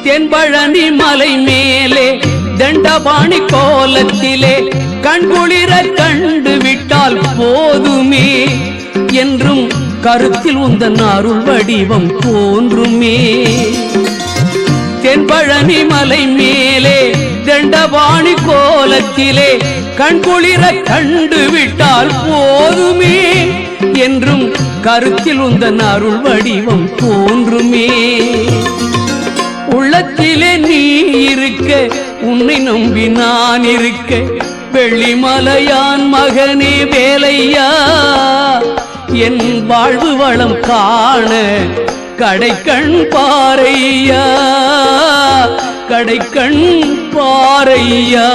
தென்பழனி மலை மேலே தண்டபாணி கோலத்திலே கண்குளிர கண்டு விட்டால் போதுமே என்றும் கருத்தில் உந்தன் அருள் வடிவம் தோன்றுமே. தென்பழனி மலை மேலே தண்டபாணி கோலத்திலே கண்குளிர கண்டு விட்டால் போதுமே என்றும் கருத்தில் உந்தன் அருள் வடிவம் தோன்றுமே. உள்ளத்திலே நீ இருக்க உன்னை நம்பி நான் இருக்க வெள்ளிமலையான் மகனே வேலையா என் வாழ்வு வளம் காண கடைக்கண் பாரையா கடைக்கண் பாரையா.